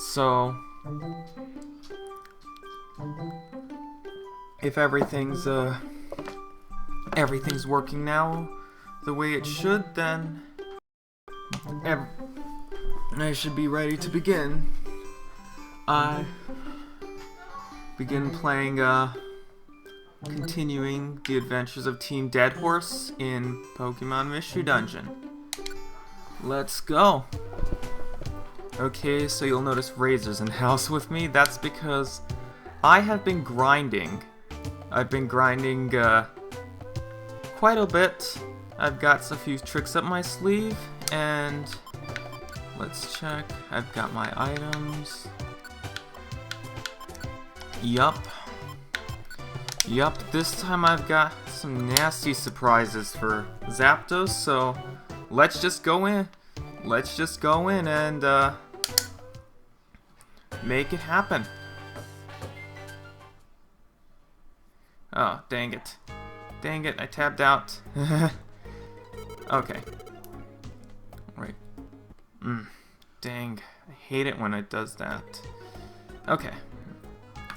So, if everything's working now the way it should, then I should be ready to begin. I begin playing, continuing the adventures of Team Deadhorse in Pokemon Mystery Dungeon. Let's go! Okay, so you'll notice Razor's in the house with me. That's because I have been grinding. I've been grinding, quite a bit. I've got a few tricks up my sleeve, and let's check. I've got my items. Yup, this time I've got some nasty surprises for Zapdos, so let's just go in. Let's just go in and, make it happen. Oh, dang it. Dang it, I tabbed out. Okay. Right. Dang. I hate it when it does that. Okay.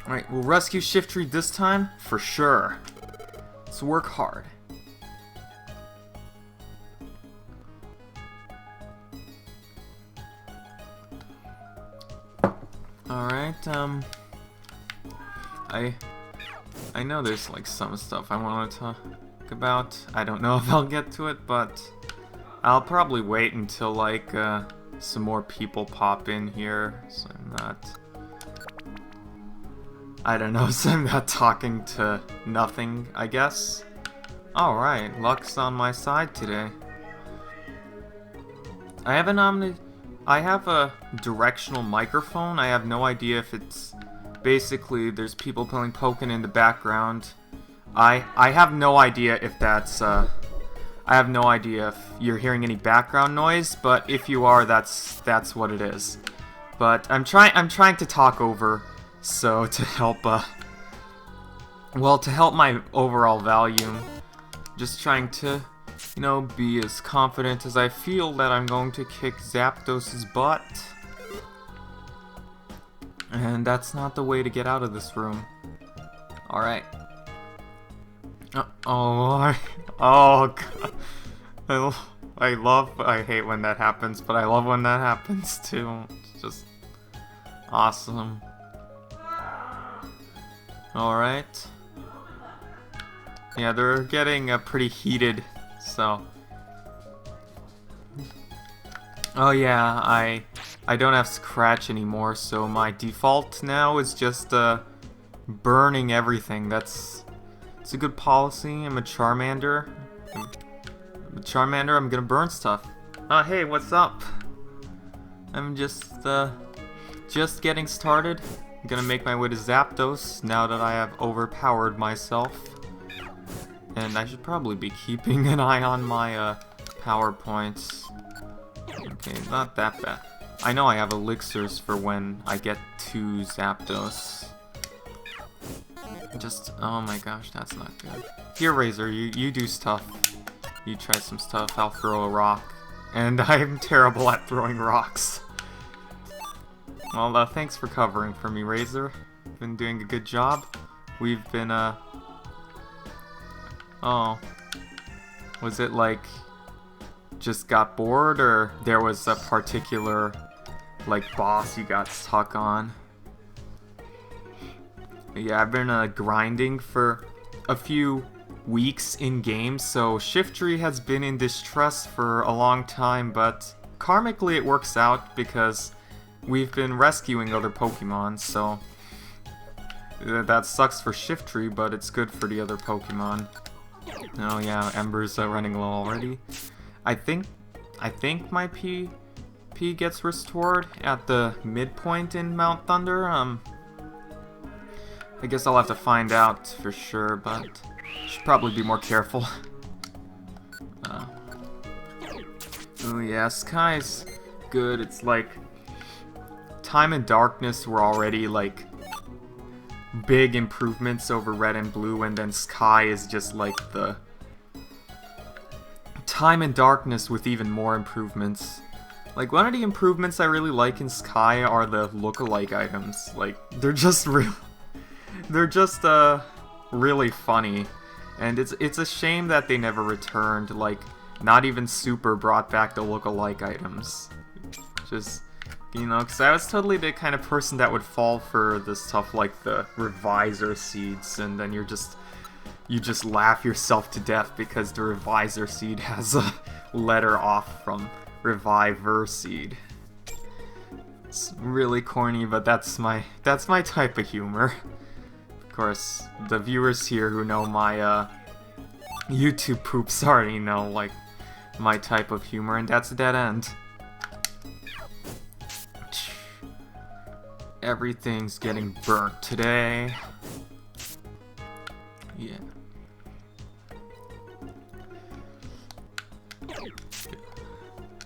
Alright, we'll rescue Shiftry this time, for sure. Let's work hard. Alright, I know there's like some stuff I want to talk about. I don't know if I'll get to it, but I'll probably wait until like some more people pop in here, so I'm not, I don't know, so I'm not talking to nothing, I guess. Alright, luck's on my side today. I have a directional microphone. I have no idea if it's basically there's people playing Pokémon in the background. I have no idea if that's I have no idea if you're hearing any background noise, but if you are, that's what it is. But I'm trying to talk over, so to help to help my overall volume. Just trying to, you know, be as confident as I feel that I'm going to kick Zapdos' butt. And that's not the way to get out of this room. Alright. Oh, God. I hate when that happens, but I love when that happens too. It's just awesome. Alright. Yeah, they're getting pretty heated, so. Oh yeah, I don't have Scratch anymore, so my default now is just burning everything. It's a good policy. I'm a Charmander. I'm gonna burn stuff. Oh hey, what's up? I'm just getting started. I'm gonna make my way to Zapdos now that I have overpowered myself. And I should probably be keeping an eye on my PowerPoints. Okay, not that bad. I know I have elixirs for when I get to Zapdos. Oh my gosh, that's not good. Here, Razor, you do stuff. You try some stuff, I'll throw a rock. And I'm terrible at throwing rocks. Well, thanks for covering for me, Razor. You've been doing a good job. We've been, oh. Was it like just got bored, or there was a particular like boss you got stuck on? Yeah, I've been grinding for a few weeks in game, so Shiftry has been in distress for a long time, but karmically it works out because we've been rescuing other Pokemon, so that sucks for Shiftry, but it's good for the other Pokemon. Oh yeah, Ember's running low already. I think my P gets restored at the midpoint in Mount Thunder. I guess I'll have to find out for sure, but should probably be more careful. Oh yeah, Sky's good. It's like Time and Darkness were already like big improvements over Red and Blue, and then Sky is just like the Time and Darkness with even more improvements. Like, one of the improvements I really like in Sky are the look-alike items. Like, they're just really funny. And it's a shame that they never returned. Like, not even Super brought back the look-alike items. Just, you know, because I was totally the kind of person that would fall for the stuff like the Revisor Seeds, and then you just laugh yourself to death because the Revisor Seed has a letter off from Reviver Seed. It's really corny, but that's my type of humor. Of course, the viewers here who know my YouTube poops already know like my type of humor, and that's a dead end. Everything's getting burnt today. Yeah.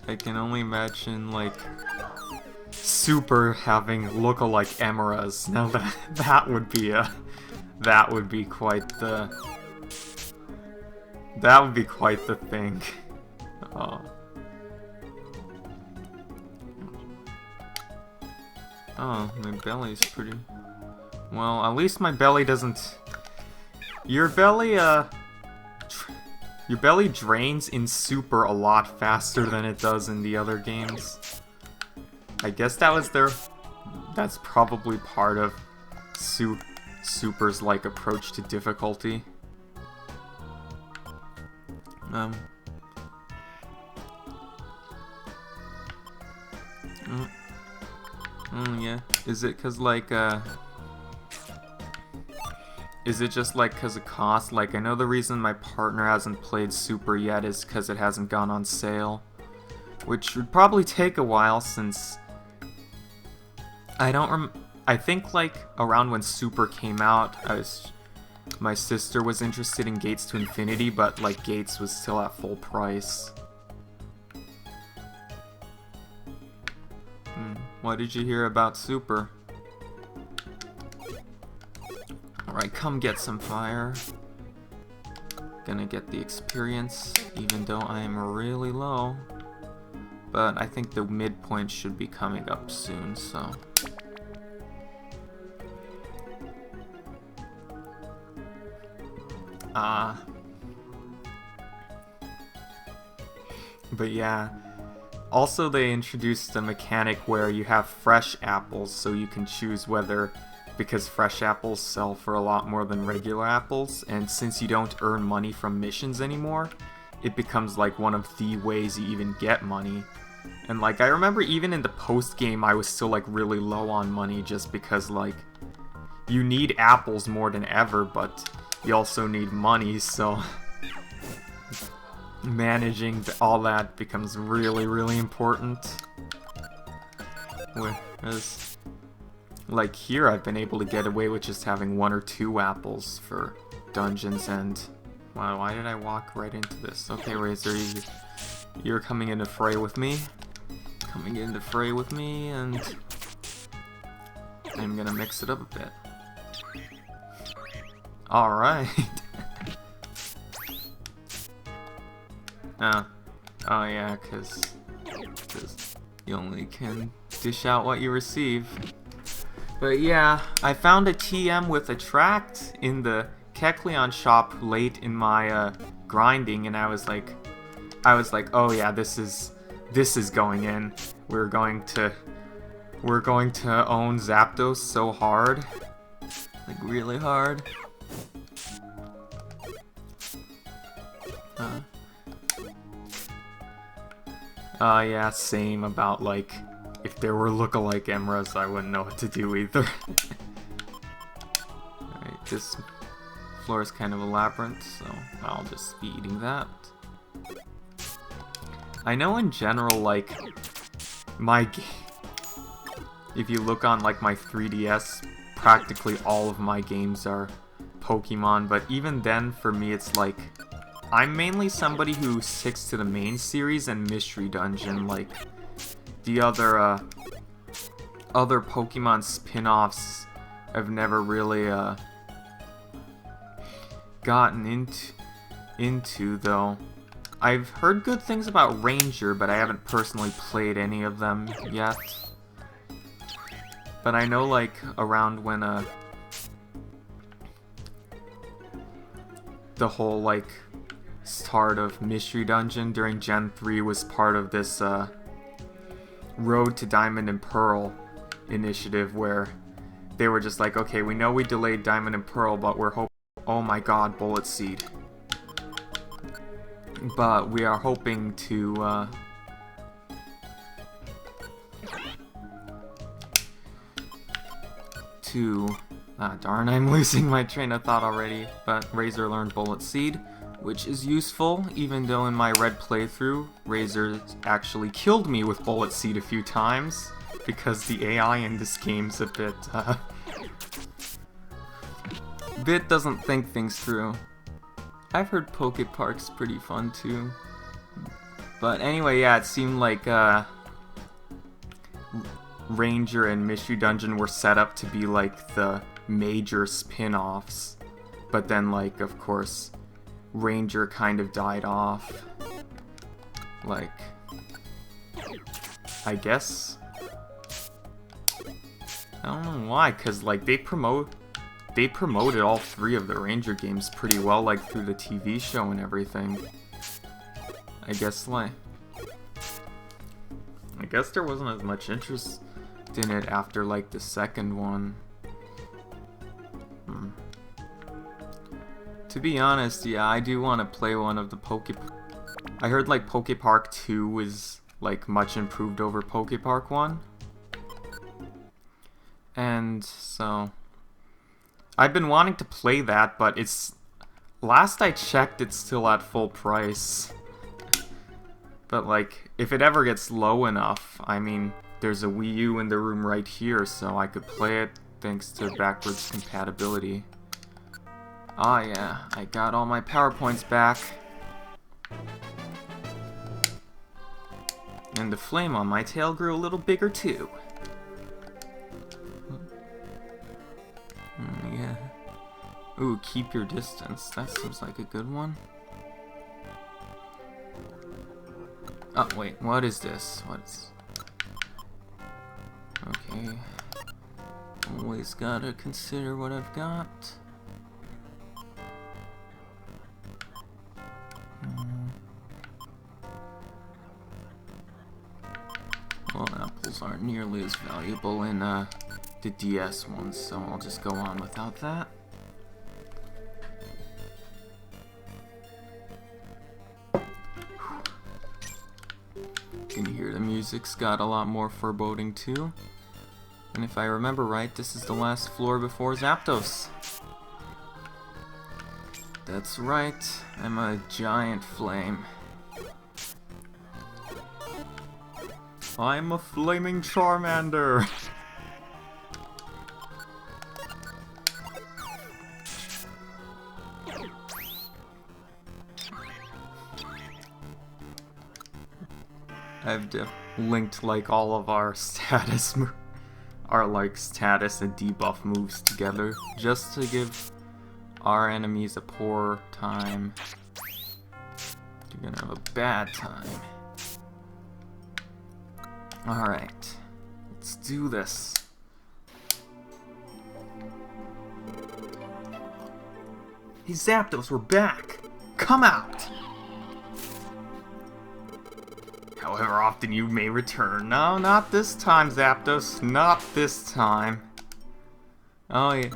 I can only imagine, like, Super having look-alike Emeras. Now that would be quite the thing. Oh, my belly's pretty. Well, at least my belly doesn't. Your belly drains in Super a lot faster than it does in the other games. I guess that's probably part of Super's, like, approach to difficulty. Yeah. Is it cause, like, is it just, like, cause of cost? Like, I know the reason my partner hasn't played Super yet is cause it hasn't gone on sale. Which would probably take a while since I think, like, around when Super came out, my sister was interested in Gates to Infinity, but, like, Gates was still at full price. What did you hear about Super? Alright, come get some fire. Gonna get the experience, even though I am really low. But I think the midpoint should be coming up soon, so... But yeah. Also, they introduced a mechanic where you have fresh apples, so you can choose whether... Because fresh apples sell for a lot more than regular apples, and since you don't earn money from missions anymore, it becomes like one of the ways you even get money. And like, I remember even in the post-game I was still like really low on money just because like, you need apples more than ever, but you also need money, so managing all that becomes really, really important. Whereas, like here I've been able to get away with just having 1 or 2 apples for dungeons, and wow, why did I walk right into this? Okay, Razor, you're coming into fray with me. Coming into fray with me, and I'm gonna mix it up a bit. Alright. Oh yeah, cause you only can dish out what you receive. But yeah, I found a TM with Attract in the Kecleon shop late in my grinding, and I was like, oh yeah, this is going in. We're going to own Zapdos so hard, like really hard. Yeah, same about like. If there were look-alike Emeras, I wouldn't know what to do either. Alright, this floor is kind of a labyrinth, so I'll just be eating that. I know in general, like, if you look on, like, my 3DS, practically all of my games are Pokemon, but even then, for me, it's like, I'm mainly somebody who sticks to the main series and Mystery Dungeon, like, the other Pokemon spin-offs I've never really gotten into though. I've heard good things about Ranger, but I haven't personally played any of them yet. But I know, like, around when, the whole, like, start of Mystery Dungeon during Gen 3 was part of this, Road to Diamond and Pearl initiative where they were just like, okay, we know we delayed Diamond and Pearl, but we're hoping... Oh my god, Bullet Seed. But we are hoping to, darn, I'm losing my train of thought already. But Razor learned Bullet Seed, which is useful, even though in my red playthrough, Razor actually killed me with Bullet Seed a few times, because the AI in this game's a bit doesn't think things through. I've heard Poke Park's pretty fun too. But anyway, yeah, it seemed like Ranger and Mystery Dungeon were set up to be like the major spin-offs. But then, like, of course, Ranger kind of died off. Like, I guess. I don't know why, because, like, they promoted all 3 of the Ranger games pretty well, like, through the TV show and everything. I guess there wasn't as much interest in it after, like, the second one. To be honest, yeah, I do want to play one of the I heard, like, Poke Park 2 is, like, much improved over Poke Park 1. And so... I've been wanting to play that, but it's... Last I checked, it's still at full price. But, like, if it ever gets low enough, I mean, there's a Wii U in the room right here, so I could play it thanks to backwards compatibility. Ah, yeah, I got all my PowerPoints back. And the flame on my tail grew a little bigger, too. Yeah. Ooh, keep your distance. That seems like a good one. Oh, wait, what is this? What's... Okay. Always gotta consider what I've got. Well, apples aren't nearly as valuable in, the DS ones, so I'll just go on without that. You can hear the music's got a lot more foreboding too. And if I remember right, this is the last floor before Zapdos. That's right, I'm a giant flame. I'm a flaming Charmander! I've linked like all of our status and debuff moves together just to give our enemies a poor time. You're gonna have a bad time. Alright, let's do this. Hey Zapdos, we're back! Come out! However often you may return. No, not this time, Zapdos. Not this time. Oh yeah.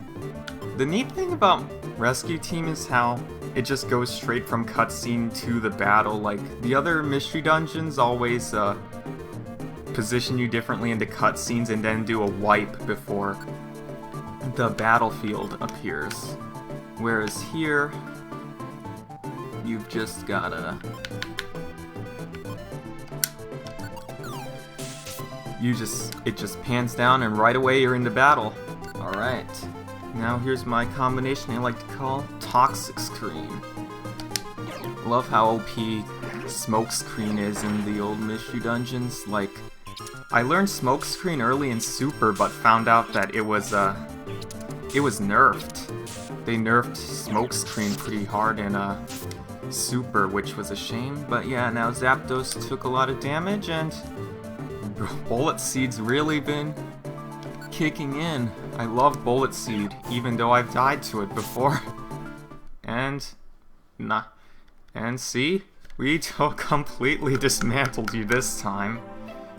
The neat thing about Rescue Team is how it just goes straight from cutscene to the battle. Like, the other mystery dungeons always, position you differently into cutscenes and then do a wipe before the battlefield appears. Whereas here, you've just gotta... it just pans down and right away you're into battle. Alright. Now here's my combination I like to call Toxic Screen. Love how OP Smokescreen is in the old mystery dungeons. Like, I learned Smokescreen early in Super, but found out that it was nerfed. They nerfed Smokescreen pretty hard in Super, which was a shame. But yeah, now Zapdos took a lot of damage, and Bullet Seed's really been kicking in. I love Bullet Seed, even though I've died to it before. And see? We completely dismantled you this time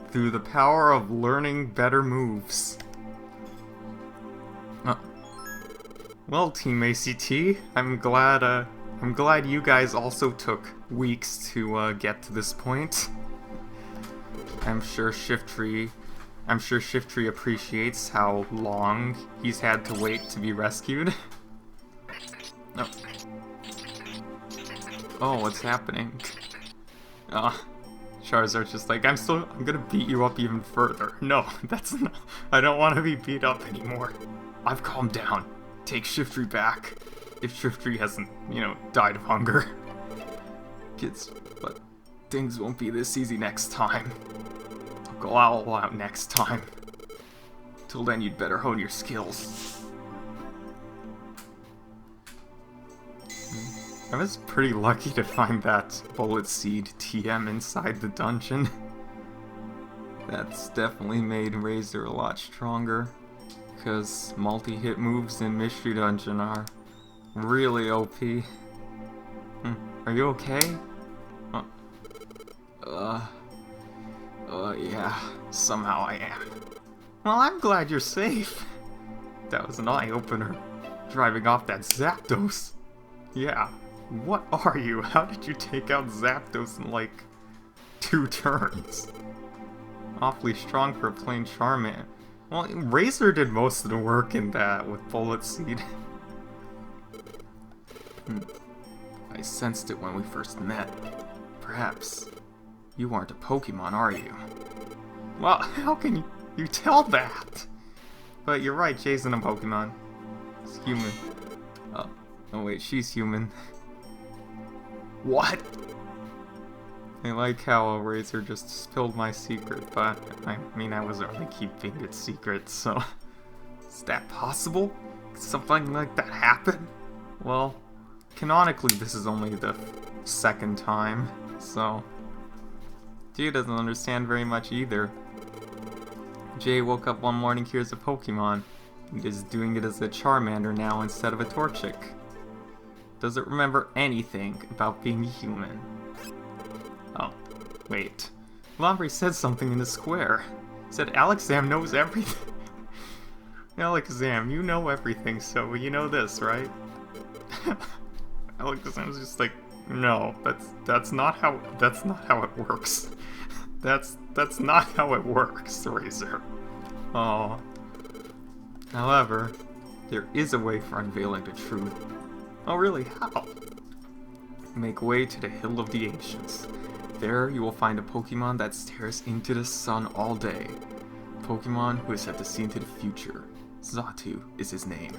through the power of learning better moves. Well, Team ACT, I'm glad you guys also took weeks to get to this point. I'm sure Shiftry appreciates how long he's had to wait to be rescued. Oh. Oh, what's happening? Charizard's just like, I'm gonna beat you up even further. No, that's not. I don't want to be beat up anymore. I've calmed down. Take Shiftry back. If Shiftry hasn't, died of hunger. Kids, but things won't be this easy next time. I'll go all out next time. Till then, you'd better hone your skills. I was pretty lucky to find that Bullet Seed TM inside the dungeon. That's definitely made Razor a lot stronger, because multi-hit moves in Mystery Dungeon are really OP. Are you okay? Yeah, somehow I am. Well, I'm glad you're safe. That was an eye-opener, driving off that Zapdos. Yeah. What are you? How did you take out Zapdos in, like, 2 turns? Awfully strong for a plain Charmander. Well, Razor did most of the work in that with Bullet Seed. I sensed it when we first met. Perhaps you aren't a Pokemon, are you? Well, how can you tell that? But you're right, Jay isn't a Pokemon. It's human. Oh wait, she's human. What? I like how Razor just spilled my secret, but I mean, I wasn't really keeping it secret, so... Is that possible? Could something like that happen? Well, canonically, this is only the 2nd time, so... Jay doesn't understand very much either. Jay woke up one morning, here's a Pokemon. He is doing it as a Charmander now instead of a Torchic. Doesn't remember anything about being human. Oh, wait. Lombre said something in the square. He said Alakazam knows everything. Alakazam, you know everything, so you know this, right? Alakazam's just like, no, that's not how it works. That's not how it works, Razor. Oh. However, there is a way for unveiling the truth. Oh really, how? Make way to the Hill of the Ancients. There you will find a Pokemon that stares into the sun all day. Pokemon who has had to see into the future. Xatu is his name.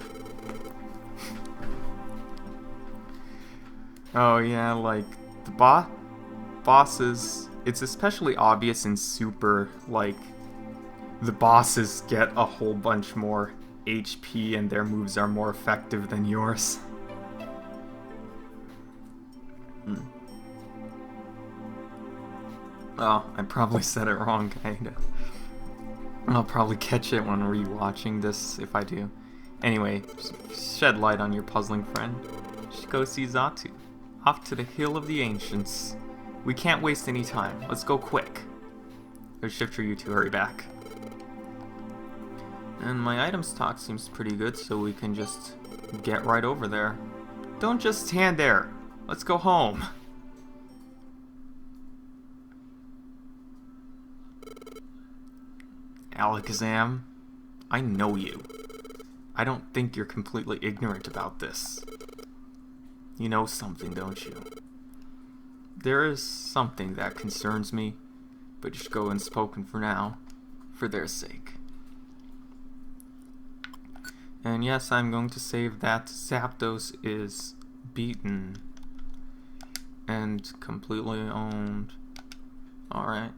Oh yeah, like, the bosses, it's especially obvious in Super, like, the bosses get a whole bunch more HP and their moves are more effective than yours. Oh, I probably said it wrong, kinda. I'll probably catch it when rewatching this, if I do. Anyway, shed light on your puzzling friend. Just go see Xatu. Off to the Hill of the Ancients. We can't waste any time. Let's go quick. There's Shifter, you two hurry back. And my item stock seems pretty good, so we can just get right over there. Don't just stand there. Let's go home. Alakazam, I know you. I don't think you're completely ignorant about this. You know something, don't you? There is something that concerns me, but just go unspoken for now, for their sake. And yes, I'm going to save that Zapdos is beaten and completely owned. Alright.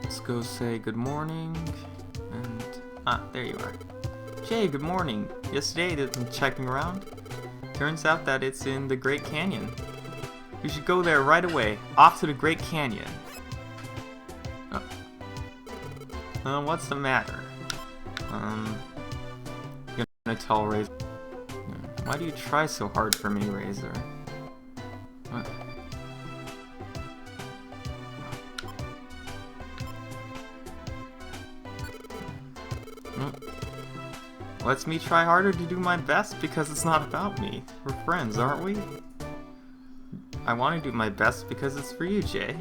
Let's go say good morning, and there you are. Jay, good morning. Yesterday I did checking around. Turns out that it's in the Great Canyon. We should go there right away. Off to the Great Canyon. What's the matter? You're gonna tell Razor. Why do you try so hard for me, Razor? What? Lets me try harder to do my best because it's not about me. We're friends, aren't we? I want to do my best because it's for you, Jay.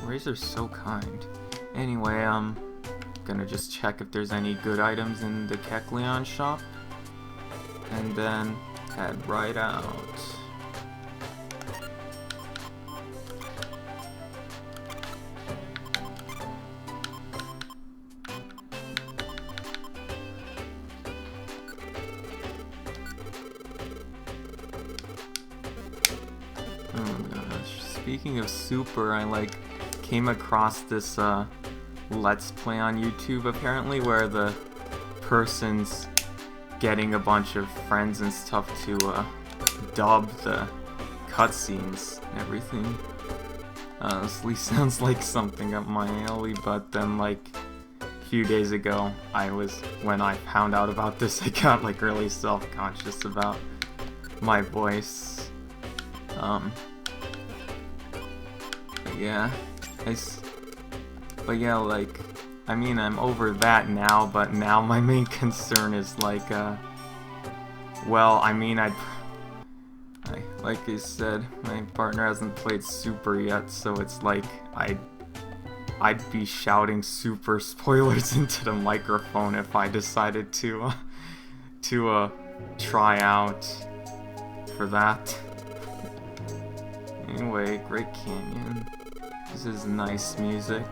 Razor's so kind. Anyway, gonna just check if there's any good items in the Kecleon shop. And then head right out. Oh gosh, speaking of Super, I came across this Let's Play on YouTube apparently where the person's getting a bunch of friends and stuff to dub the cutscenes and everything. Honestly sounds like something up my alley, but then a few days ago when I found out about this, I got really self-conscious about my voice. I mean, I'm over that now, but now my main concern is well, I mean, like I said, my partner hasn't played Super yet, so it's I'd be shouting Super spoilers into the microphone if I decided to try out for that. Anyway, Great Canyon. This is nice music.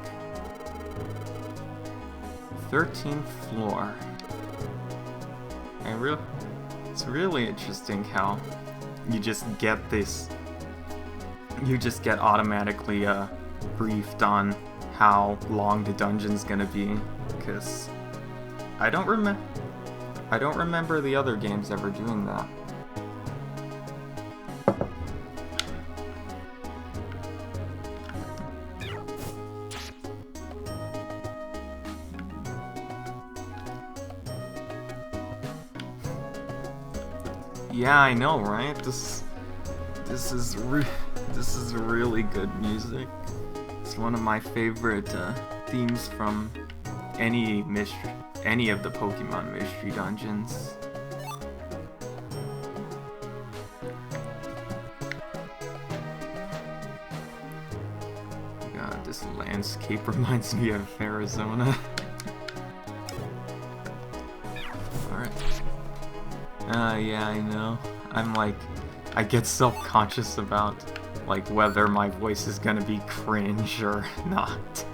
13th floor. It's really interesting how you just get automatically briefed on how long the dungeon's gonna be, because I don't remember the other games ever doing that. Yeah, I know, right? This is really good music. It's one of my favorite themes from any of the Pokemon Mystery Dungeons. God, this landscape reminds me of Arizona. Yeah, I know. I get self-conscious about, whether my voice is gonna be cringe or not.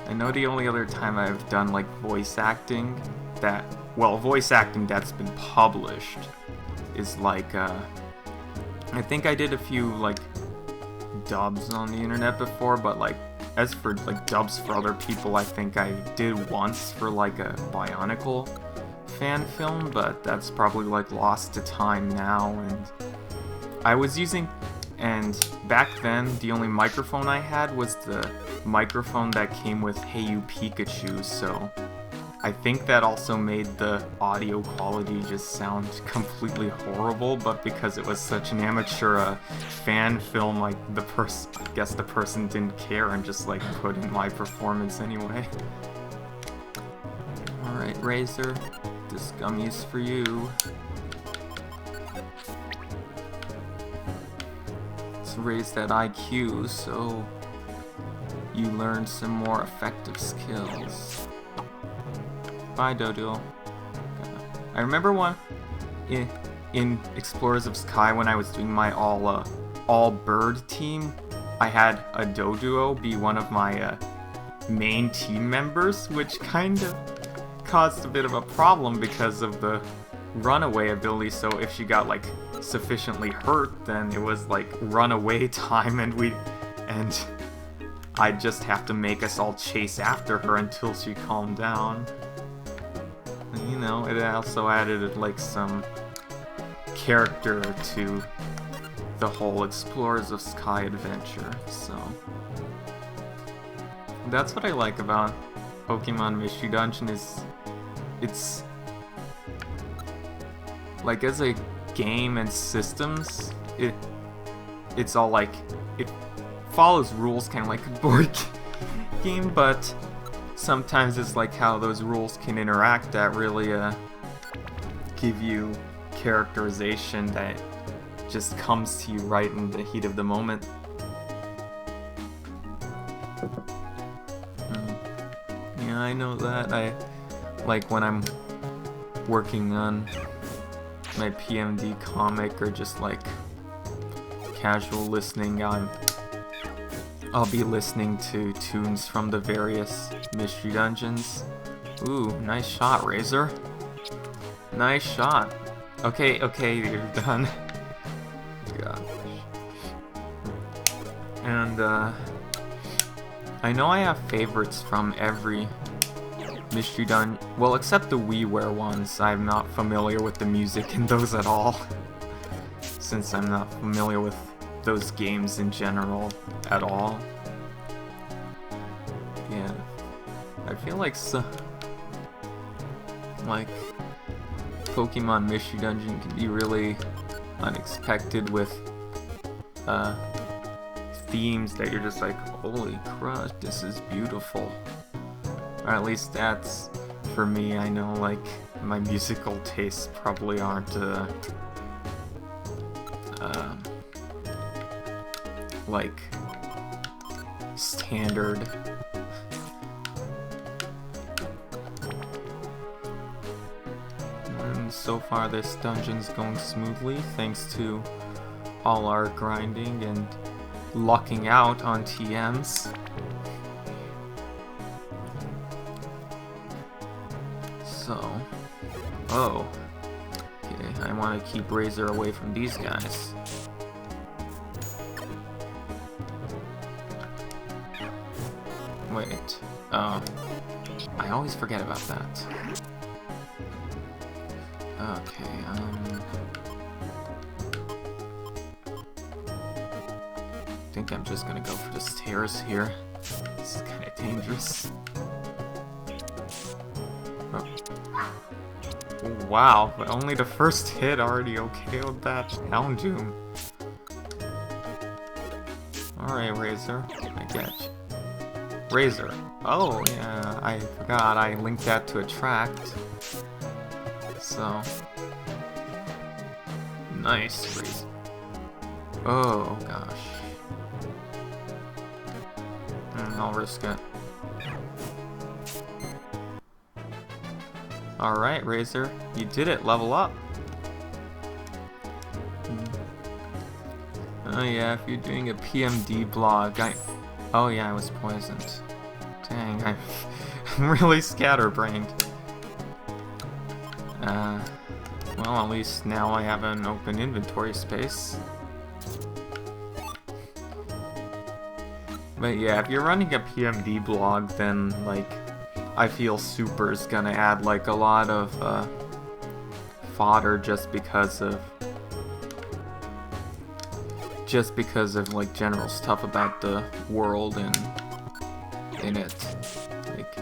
I know the only other time I've done, voice acting that's been published is, I think I did a few, dubs on the internet before, but, as for, dubs for other people, I think I did once for, a Bionicle fan film, but that's probably lost to time now. And back then the only microphone I had was the microphone that came with Hey You Pikachu, so I think that also made the audio quality just sound completely horrible, but because it was such an amateur fan film, I guess the person didn't care and just put in my performance anyway. Alright, Razor. This gummy's for you. Let's raise that IQ so you learn some more effective skills. Bye, Dodo. I remember one in Explorers of Sky when I was doing my all bird team. I had a Doduo be one of my main team members, which kind of caused a bit of a problem because of the runaway ability. So if she got sufficiently hurt, then it was runaway time, and I'd just have to make us all chase after her until she calmed down. And, you know, it also added like some character to the whole Explorers of Sky adventure, so that's what I like about Pokemon Mystery Dungeon. Is it's like, as a game and systems, it's all like, it follows rules kind of like a board game, but sometimes it's like how those rules can interact that really give you characterization that just comes to you right in the heat of the moment. Yeah, I know that. I like when I'm working on my PMD comic or just like casual listening, I'll be listening to tunes from the various mystery dungeons. Ooh, nice shot, Razor. Nice shot. Okay, you're done. Gosh. And I know I have favorites from every mystery dungeon. Well, except the WiiWare ones. I'm not familiar with the music in those at all, since I'm not familiar with those games in general at all. Yeah, I feel like Pokemon Mystery Dungeon can be really unexpected with themes that you're just like, holy crap, this is beautiful. Or at least that's for me. I know, like, my musical tastes probably aren't like standard. And so far this dungeon's going smoothly thanks to all our grinding and lucking out on TMs. So, oh, okay, I want to keep Razor away from these guys. Wait, I always forget about that. Okay, I think I'm just gonna go for the stairs here. This is kinda dangerous. Oh. Wow, but only the first hit already okay with that Houndoom. Alright, Razor, I get you. Razor. Oh, yeah, I forgot I linked that to Attract. So, nice, Razor. Oh, gosh. I'll risk it. Alright, Razor, you did it. Level up. Oh yeah, if you're doing a PMD blog, oh yeah, I was poisoned. Dang, I'm really scatterbrained. Well, at least now I have an open inventory space. But yeah, if you're running a PMD blog, then, like, I feel Super's gonna add, like, a lot of, fodder just because of, like, general stuff about the world and in it. Like,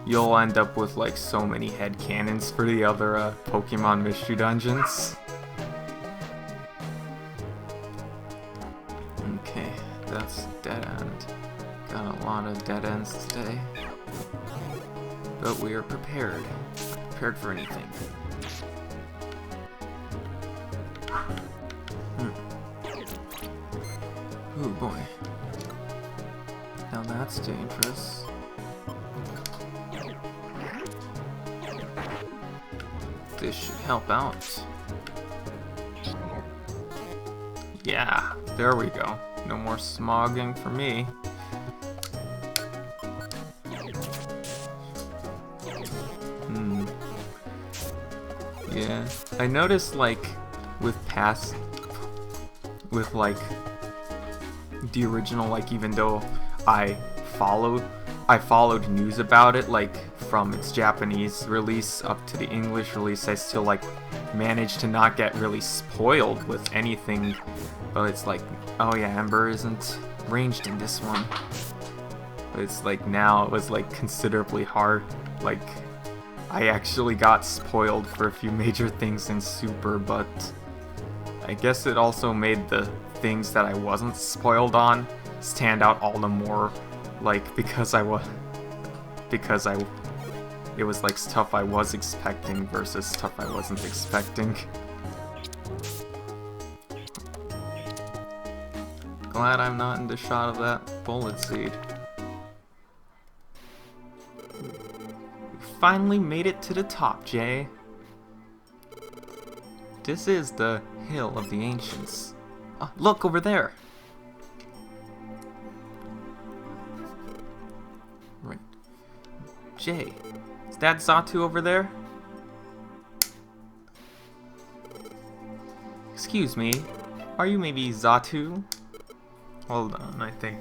you'll end up with, like, so many headcanons for the other, Pokemon Mystery Dungeons. Okay, that's dead end. Got a lot of dead ends today. But we are prepared. Prepared for anything. Ooh, boy. Now that's dangerous. This should help out. Yeah, there we go. No more smogging for me. Yeah, I noticed, like, with like, the original, like, even though I followed news about it, like from its Japanese release up to the English release. I still like managed to not get really spoiled with anything, but it's like, oh yeah, Ember isn't ranged in this one. But it's like now it was like considerably hard. Like I actually got spoiled for a few major things in Super, but I guess it also made the things that I wasn't spoiled on stand out all the more, like it was like stuff I was expecting versus stuff I wasn't expecting. Glad I'm not in the shot of that bullet seed. We finally made it to the top, Jay. This is the Hill of the Ancients. Look over there! Right. Jay, is that Xatu over there? Excuse me, are you maybe Xatu? Hold on, I think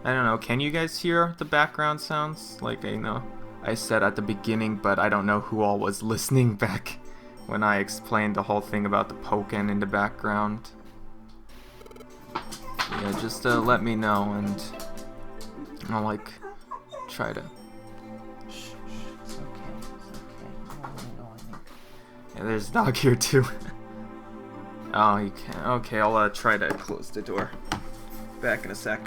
I don't know, can you guys hear the background sounds? Like, I know I said at the beginning, but I don't know who all was listening back when I explained the whole thing about the Pokémon in the background. Yeah, just let me know, and I'll, like, try to... Shh, it's okay. Yeah, there's a dog here, too. Oh, you can't. Okay, I'll try to close the door. Back in a sec.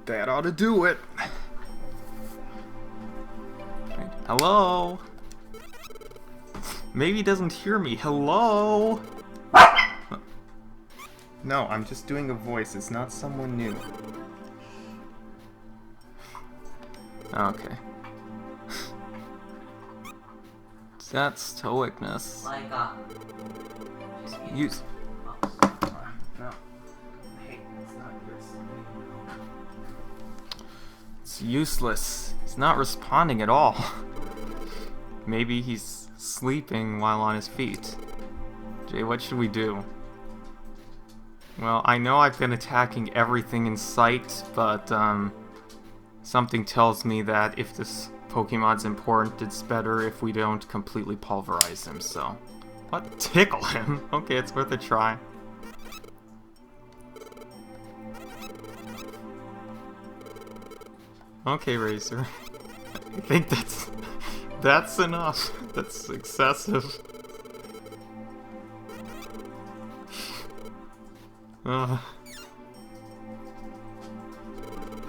That ought to do it. Hello? Maybe he doesn't hear me. Hello? No, I'm just doing a voice. It's not someone new. Okay. That's stoicness. Like, Use. No. Hey, it's not yours. It's useless. He's not responding at all. Maybe he's sleeping while on his feet. Jay, what should we do? Well, I know I've been attacking everything in sight, but something tells me that if this Pokemon's important, it's better if we don't completely pulverize him, so... What? Tickle him? Okay, it's worth a try. Okay, Razor. I think that's enough. That's excessive.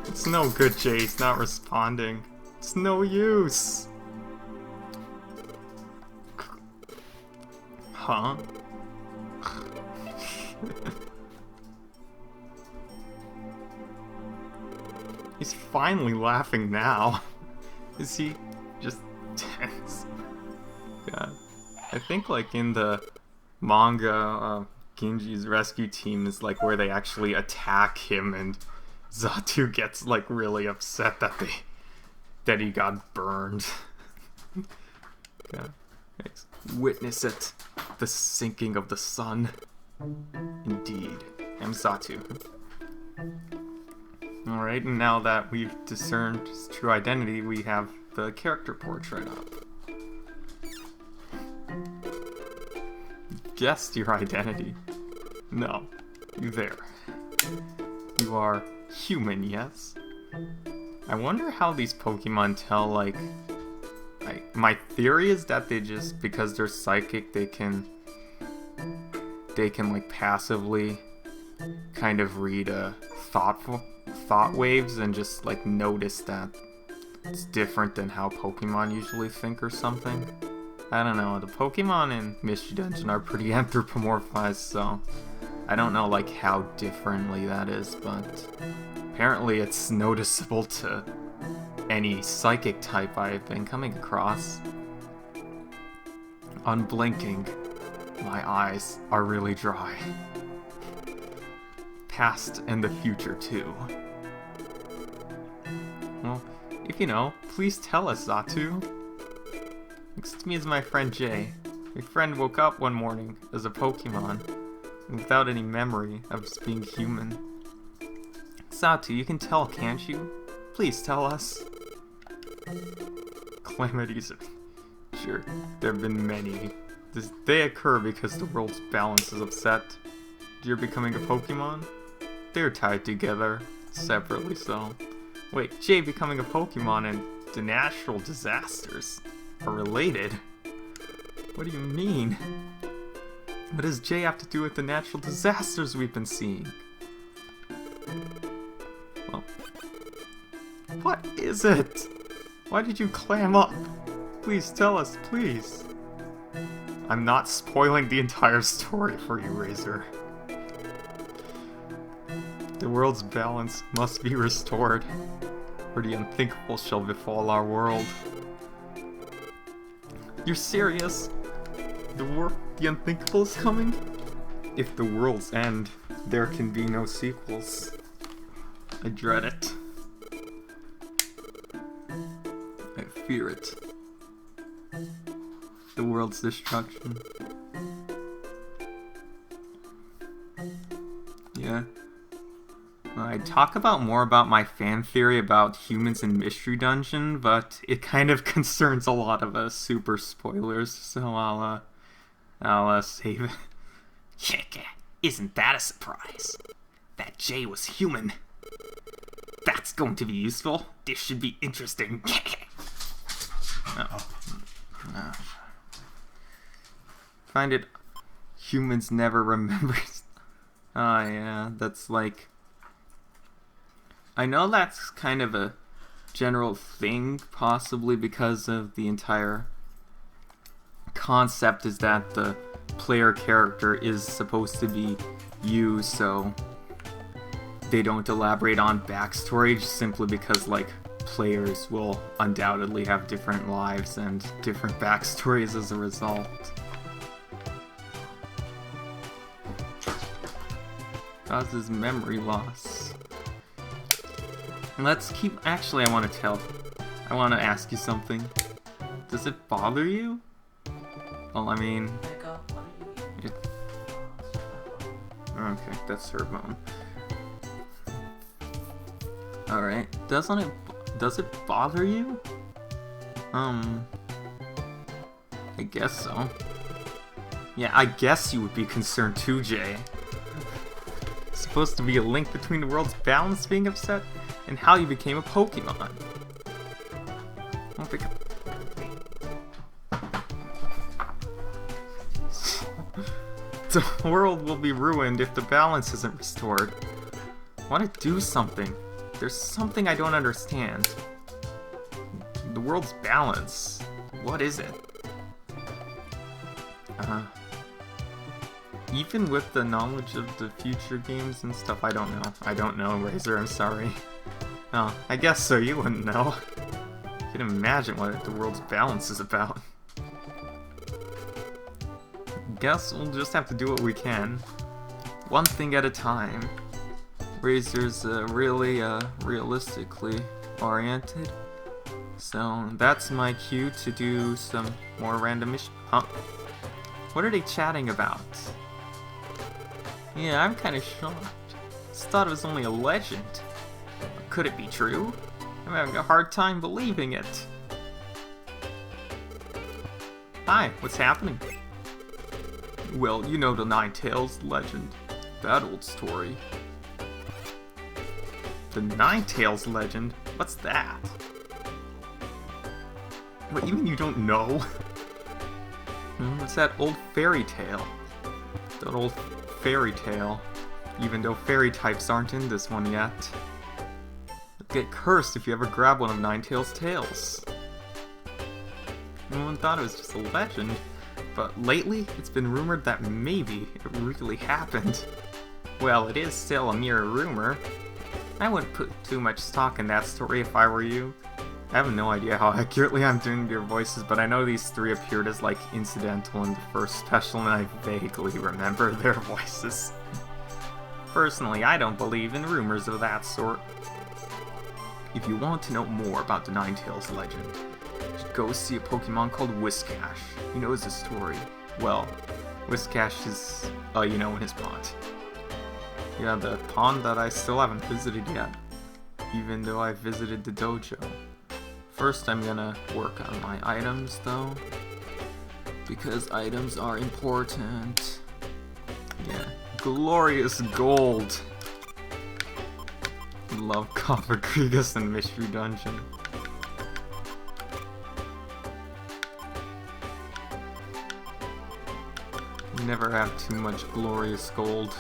It's no good, Jay. He's not responding. It's no use. Huh? He's finally laughing now. Is he just tense? God. I think like in the manga, Genji's rescue team is like where they actually attack him and Xatu gets like really upset that he got burned. Yeah. Witness it. The sinking of the sun. Indeed. I'm Xatu. Alright, and now that we've discerned his true identity, we have the character portrait up. Guessed your identity. No. You there. You are human, yes? I wonder how these Pokemon tell, like... my theory is that they just, because they're psychic, they can like passively kind of read thought waves and just like notice that it's different than how Pokemon usually think or something. I don't know, the Pokemon in Mystery Dungeon are pretty anthropomorphized, so I don't know like how differently that is, but apparently it's noticeable to any psychic type I've been coming across. Unblinking. My eyes are really dry. Past and the future, too. Well, if you know, please tell us, Zatu. Next to me is my friend Jay. My friend woke up one morning as a Pokémon, without any memory of being human. Zatu, you can tell, can't you? Please tell us. Calamities. Sure, there have been many. They occur because the world's balance is upset. You're becoming a Pokémon? They're tied together, separately so. Wait, Jay becoming a Pokémon and the natural disasters are related? What do you mean? What does Jay have to do with the natural disasters we've been seeing? Well, what is it? Why did you clam up? Please tell us, please. I'm not spoiling the entire story for you, Razor. The world's balance must be restored, or the unthinkable shall befall our world. You're serious? The unthinkable is coming? If the worlds end, there can be no sequels. I dread it. I fear it. The world's destruction. Yeah. I'd talk more about my fan theory about humans in Mystery Dungeon, but it kind of concerns a lot of super spoilers, so I'll save it. Yeah, isn't that a surprise? That Jay was human. That's going to be useful. This should be interesting. No. Find it. Humans never remember. Oh yeah, that's like. I know that's kind of a general thing, possibly because of the entire concept is that the player character is supposed to be you, so they don't elaborate on backstory just simply because, like, players will undoubtedly have different lives and different backstories as a result. Causes memory loss. Let's keep. Actually, I want to ask you something. Does it bother you? Well, I mean. Okay, that's her bone. Alright. Does it bother you? I guess so. Yeah, I guess you would be concerned too, Jay. It's supposed to be a link between the world's balance being upset and how you became a Pokemon. I don't think the world will be ruined if the balance isn't restored. I want to do something. There's something I don't understand. The world's balance. What is it? Even with the knowledge of the future games and stuff, I don't know. I don't know, Razor, I'm sorry. Oh, I guess so, you wouldn't know. You can imagine what the world's balance is about. Guess we'll just have to do what we can. One thing at a time. Razor's really realistically oriented. So that's my cue to do some more random-ish. Huh? What are they chatting about? Yeah, I'm kinda shocked. Just thought it was only a legend. Could it be true? I'm having a hard time believing it. Hi, what's happening? Well, you know the Ninetales legend. That old story. The Ninetales legend? What's that? What, you mean you don't know? It's that old fairy tale. That old fairy tale. Even though fairy types aren't in this one yet. You'll get cursed if you ever grab one of Ninetales' tails. Everyone thought it was just a legend, but lately it's been rumored that maybe it really happened. Well, it is still a mere rumor. I wouldn't put too much stock in that story if I were you. I have no idea how accurately I'm doing their voices, but I know these three appeared as like incidental in the first special, and I vaguely remember their voices. Personally, I don't believe in rumors of that sort. If you want to know more about the Ninetales legend, you should go see a Pokemon called Whiscash. He knows the story. Well, Whiscash is, in his pond. Yeah, the pond that I still haven't visited yet, even though I visited the dojo. First, I'm gonna work on my items, though, because items are important. Yeah, glorious gold! Love Copper Krigus and Mystery Dungeon. You never have too much glorious gold.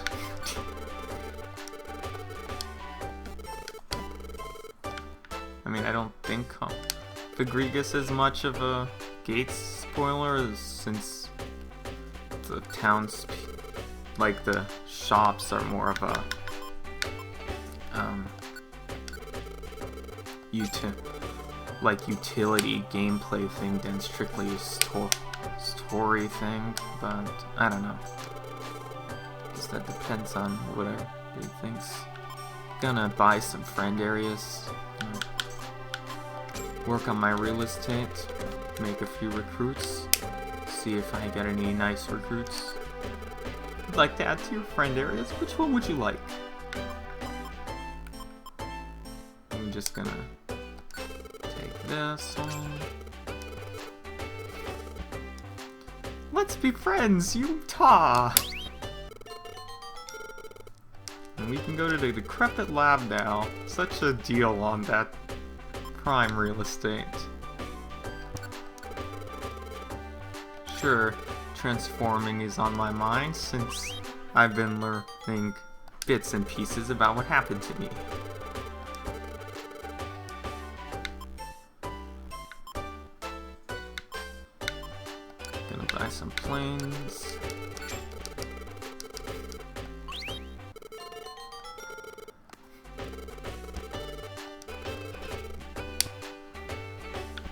I mean, I don't think Fagrigus is much of a Gates spoiler, since the towns, like the shops, are more of a utility gameplay thing than strictly a story thing, but I don't know. I guess that depends on what everybody thinks. Gonna buy some friend areas, work on my real estate, make a few recruits, see if I get any nice recruits. I'd like to add to your friend areas. Which one would you like? I'm just gonna take this one. Let's be friends, Utah! And we can go to the Decrepit Lab now. Such a deal on that prime real estate. Sure, transforming is on my mind since I've been learning bits and pieces about what happened to me. Gonna buy some planes.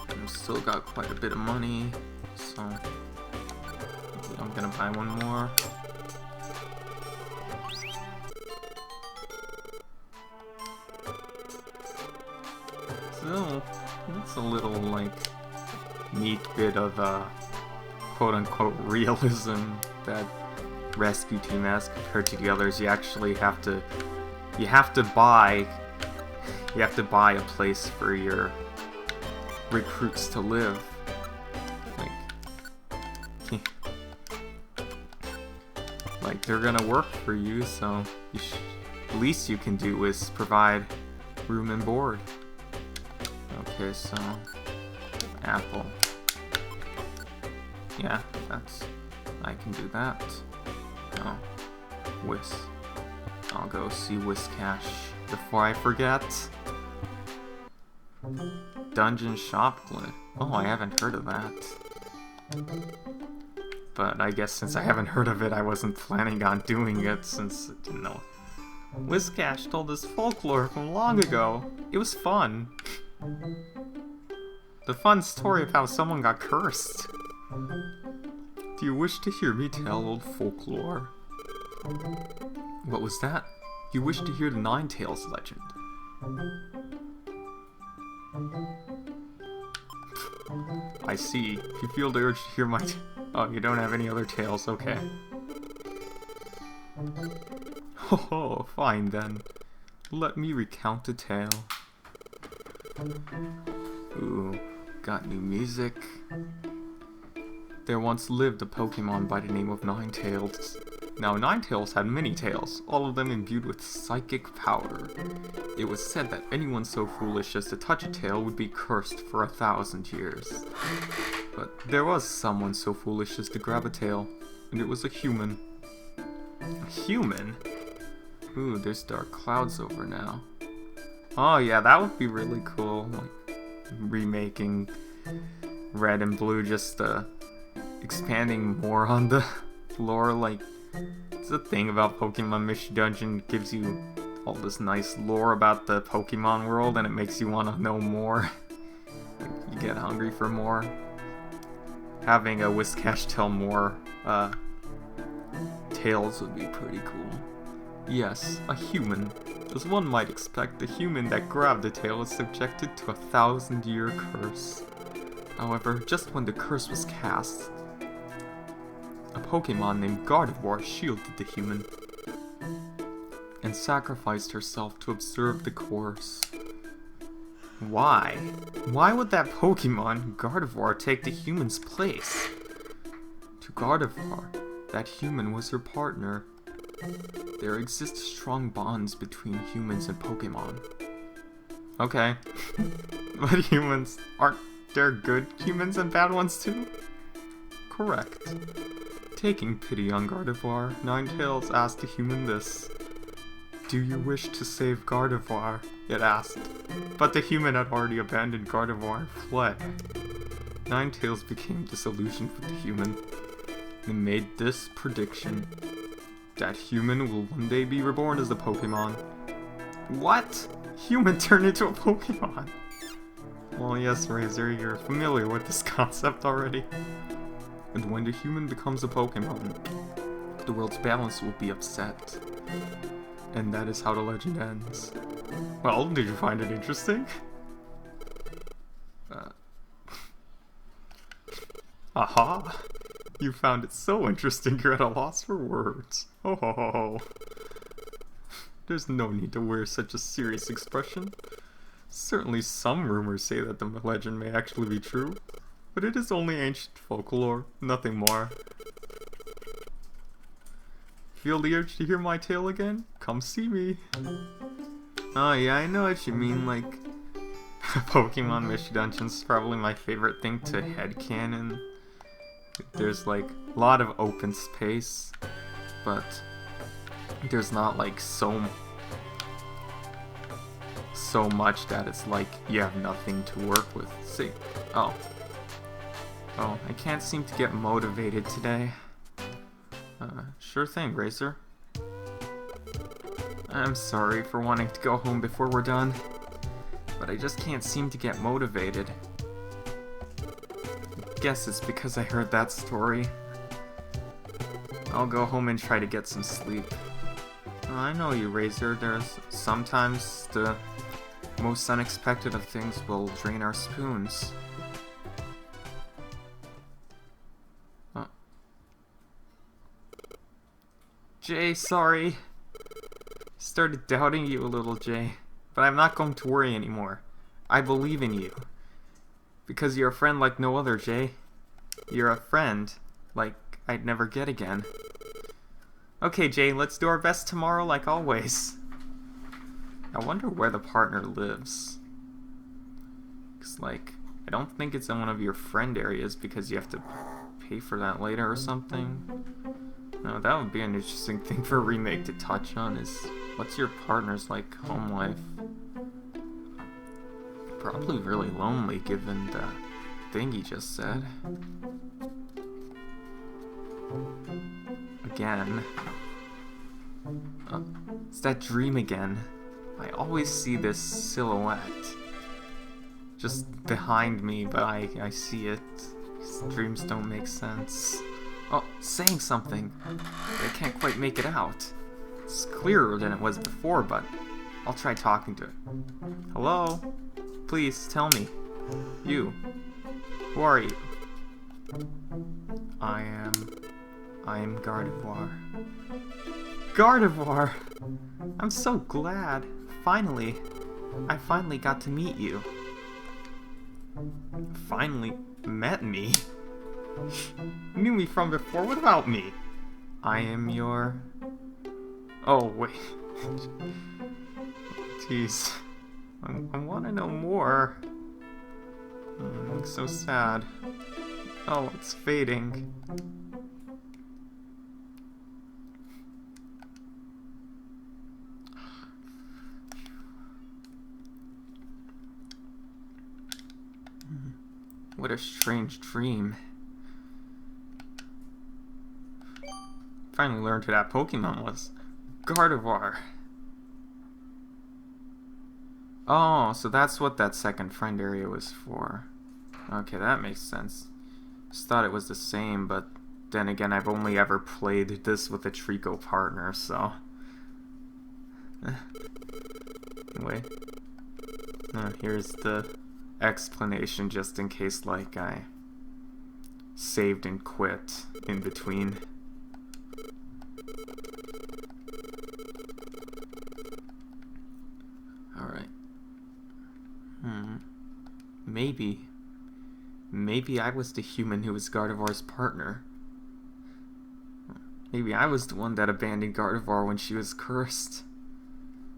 I've still got quite a bit of money, so I'm gonna buy one more. So, that's a little, like, neat bit of, quote-unquote realism that Rescue Team has compared to the others. You actually have to buy a place for your recruits to live. Like they're gonna work for you, so the least you can do is provide room and board. Okay, so apple. Yeah, I can do that. Oh, I'll go see Whiscash before I forget. Dungeon Shop Glitch. Oh, I haven't heard of that. But I guess since I haven't heard of it, I wasn't planning on doing it since I didn't know. Whiscash told us folklore from long ago. It was fun. The fun story of how someone got cursed. Do you wish to hear me tell old folklore? What was that? You wish to hear the Ninetales legend. I see. If you feel the urge to hear my oh, you don't have any other tales, okay. Ho, fine then. Let me recount a tale. Ooh, got new music. There once lived a Pokemon by the name of Ninetales. Now, Ninetales had many tails, all of them imbued with psychic power. It was said that anyone so foolish as to touch a tail would be cursed for 1,000 years. But there was someone so foolish as to grab a tail, and it was a human. A human? Ooh, there's dark clouds over now. Oh yeah, that would be really cool. Like, remaking Red and Blue, just expanding more on the lore. Like, it's the thing about Pokemon Mystery Dungeon, gives you all this nice lore about the Pokemon world, and it makes you want to know more. get hungry for more. Having a Whiscash tell more tales would be pretty cool. Yes, a human. As one might expect, the human that grabbed the tail is subjected to a 1,000-year curse. However, just when the curse was cast, a Pokemon named Gardevoir shielded the human and sacrificed herself to observe the course. Why? Why would that Pokemon, Gardevoir, take the human's place? To Gardevoir, that human was her partner. There exist strong bonds between humans and Pokemon. Okay. But humans, aren't there good humans and bad ones too? Correct. Taking pity on Gardevoir, Ninetales asked the human this. Do you wish to save Gardevoir? It asked. But the human had already abandoned Gardevoir and fled. Ninetales became disillusioned with the human and made this prediction. That human will one day be reborn as a Pokemon. What? Human turned into a Pokemon? Well, yes, Razor, you're familiar with this concept already. And when the human becomes a Pokemon, the world's balance will be upset. And that is how the legend ends. Well, did you find it interesting? Aha! You found it so interesting you're at a loss for words. Ho ho ho ho. There's no need to wear such a serious expression. Certainly some rumors say that the legend may actually be true, but it is only ancient folklore, nothing more. Feel the urge to hear my tale again? Come see me. Oh yeah, I know what you mean, like... Pokemon Mystery Dungeons is probably my favorite thing to headcanon. There's like a lot of open space, but there's not like so much that it's like you have nothing to work with. See, oh, I can't seem to get motivated today. Sure thing, Razor. I'm sorry for wanting to go home before we're done, but I just can't seem to get motivated. Guess it's because I heard that story. I'll go home and try to get some sleep. I know you, Razor. There's sometimes the most unexpected of things will drain our spoons. Jay, sorry. Started doubting you a little, Jay. But I'm not going to worry anymore. I believe in you. Because you're a friend like no other, Jay. You're a friend like I'd never get again. Okay, Jay, let's do our best tomorrow like always. I wonder where the partner lives. 'Cause, like, I don't think it's in one of your friend areas because you have to pay for that later or something. No, that would be an interesting thing for a remake to touch on is what's your partner's, like, home life? Probably really lonely given the thing he just said. Again. It's that dream again. I always see this silhouette just behind me, but I see it. These dreams don't make sense. Oh, saying something. I can't quite make it out. It's clearer than it was before, but I'll try talking to it. Hello? Please, tell me. You. Who are you? I am Gardevoir. Gardevoir! I'm so glad. Finally. I finally got to meet you. Finally met me? You knew me from before. What about me? I am your... Oh, wait. Jeez. I want to know more. I'm so sad. Oh, it's fading. What a strange dream. Finally learned who that Pokemon was. Gardevoir. Oh, so that's what that second friend area was for. Okay, that makes sense. Just thought it was the same, but then again, I've only ever played this with a Trico partner, so... Anyway. Here's the explanation, just in case, like, I saved and quit in between. Alright. Maybe I was the human who was Gardevoir's partner. Maybe I was the one that abandoned Gardevoir when she was cursed.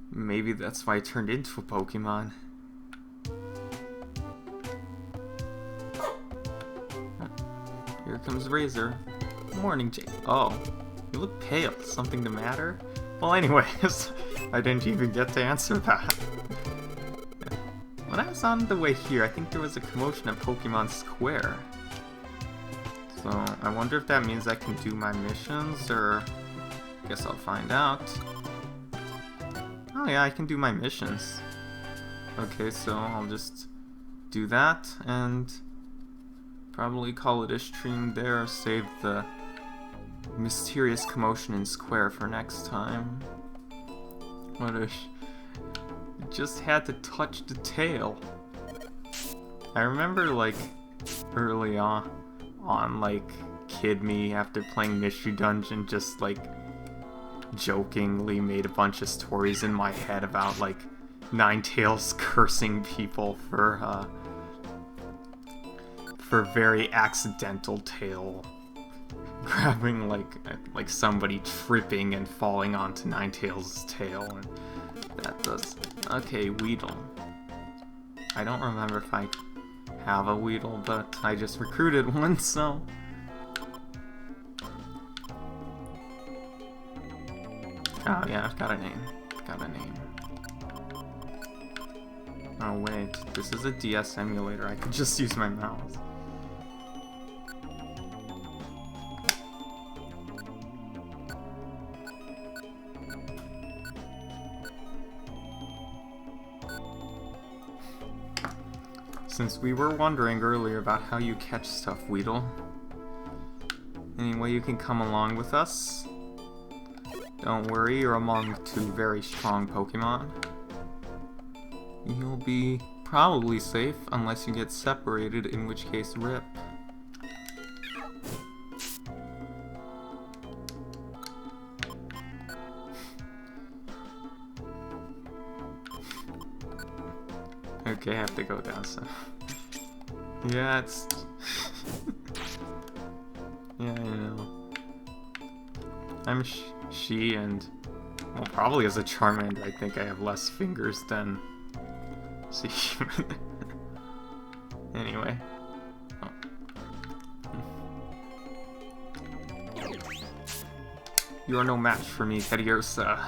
Maybe that's why I turned into a Pokemon. Here comes Razor. Morning, Jake. Oh, you look pale. Something the matter? Well, anyways, I didn't even get to answer that. When I was on the way here, I think there was a commotion at Pokemon Square. So, I wonder if that means I can do my missions, or... Guess I'll find out. Oh yeah, I can do my missions. Okay, so I'll just do that, and... probably call it a stream there, save the mysterious commotion in Square for next time. What a... just had to touch the tail. I remember, like, early on, like, kid me after playing Mystery Dungeon just, like, jokingly made a bunch of stories in my head about, like, Ninetales cursing people for very accidental tail grabbing, like somebody tripping and falling onto Ninetales' tail, and that does... Okay, Weedle. I don't remember if I have a Weedle, but I just recruited one, so... Oh yeah, I've got a name. Oh wait, this is a DS emulator, I could just use my mouse. Since we were wondering earlier about how you catch stuff, Weedle, any way you can come along with us? Don't worry, you're among two very strong Pokemon. You'll be probably safe unless you get separated, in which case RIP. Okay, I have to go down, so... Yeah, it's... yeah, you know. I'm she, and... well, probably as a Charmander, I think I have less fingers than... as a human. Anyway. Oh. You are no match for me, Teddiursa.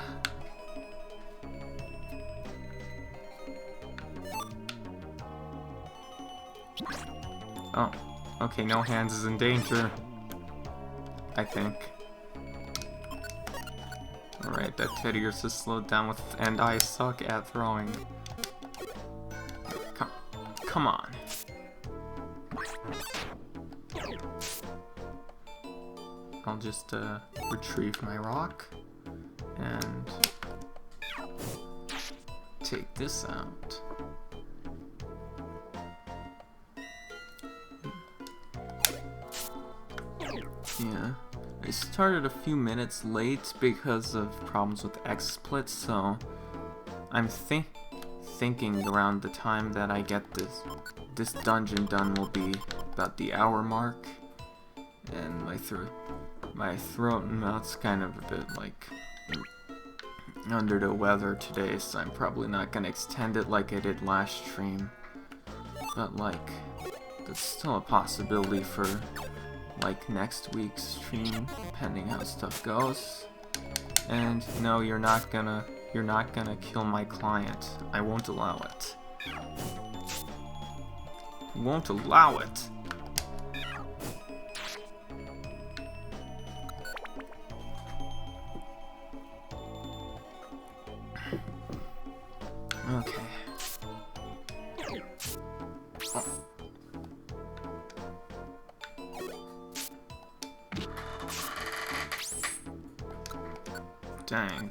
Oh, okay, no hands is in danger, I think. Alright, that Teddiursa slowed down with, and I suck at throwing. Come on. I'll just retrieve my rock and take this out. Yeah, I started a few minutes late because of problems with XSplit, so I'm thinking around the time that I get this dungeon done will be about the hour mark, and my throat and mouth's kind of a bit like under the weather today, so I'm probably not gonna extend it like I did last stream, but like that's still a possibility for like next week's stream, depending how stuff goes. And no, you're not gonna kill my client. I won't allow it. Won't allow it. Okay. Oh. dang,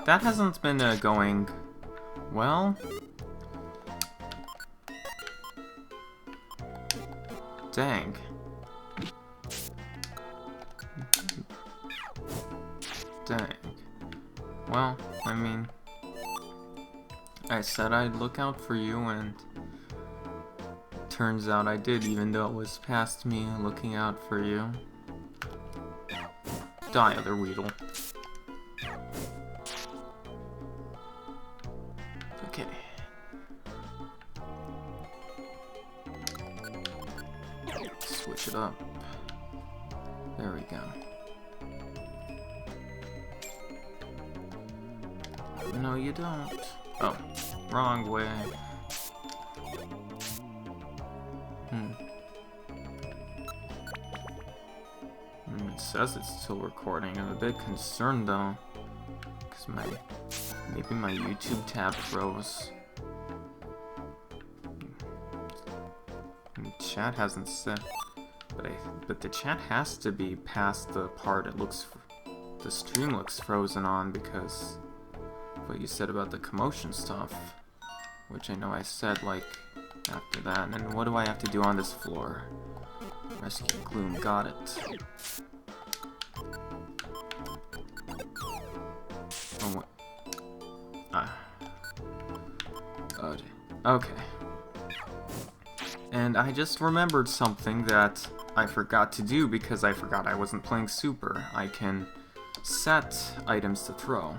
that hasn't been going well. Dang. Dang. Well, I mean, I said I'd look out for you, and turns out I did, even though it was past me looking out for you. Die, other Weedle. Okay. Switch it up. There we go. No, you don't. Oh, wrong way. It says it's still recording. I'm a bit concerned though, because maybe my YouTube tab froze. Chat hasn't said, but the chat has to be past the part the stream looks frozen on, because of what you said about the commotion stuff, which I know I said like after that. And then what do I have to do on this floor? Rescue Gloom, got it. Oh, what? Okay. And I just remembered something that I forgot to do because I forgot I wasn't playing Super. I can set items to throw.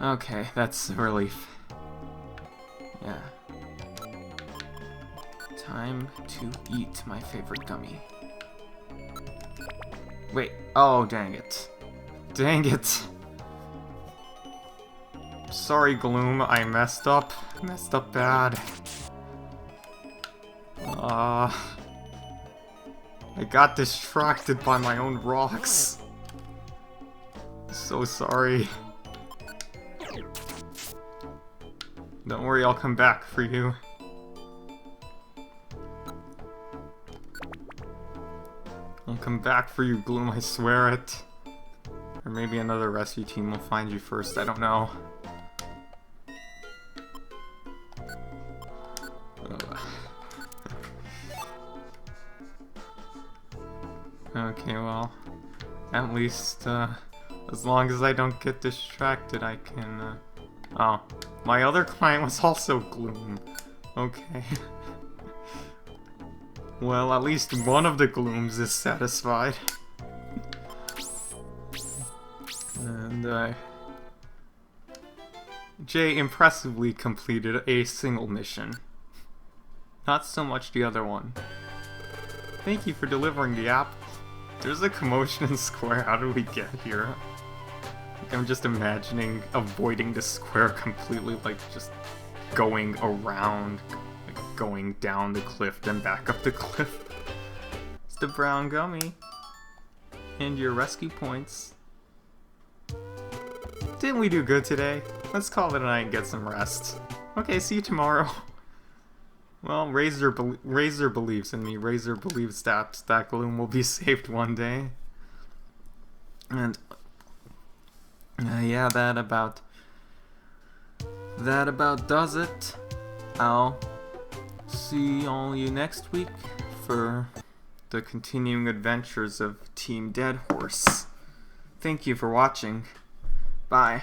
Okay, that's a relief. Yeah. Time to eat my favorite gummy. Wait, oh dang it. Dang it. Sorry, Gloom, I messed up. Messed up bad. I got distracted by my own rocks. So sorry. Don't worry, I'll come back for you. I'll come back for you, Gloom, I swear it. Or maybe another rescue team will find you first, I don't know. Okay, well, at least, as long as I don't get distracted, I can, oh, my other client was also Gloom. Okay. Well, at least one of the Glooms is satisfied. And, Jay impressively completed a single mission. Not so much the other one. Thank you for delivering the app. There's a commotion in Square, how did we get here? Like, I'm just imagining avoiding the square completely, like just going around, like going down the cliff, then back up the cliff. It's the brown gummy. And your rescue points. Didn't we do good today? Let's call it a night and get some rest. Okay, see you tomorrow. Well, Razor believes in me. Razor believes that Gloom will be saved one day. And yeah, that about does it. I'll see all you next week for the continuing adventures of Team Dead Horse. Thank you for watching. Bye.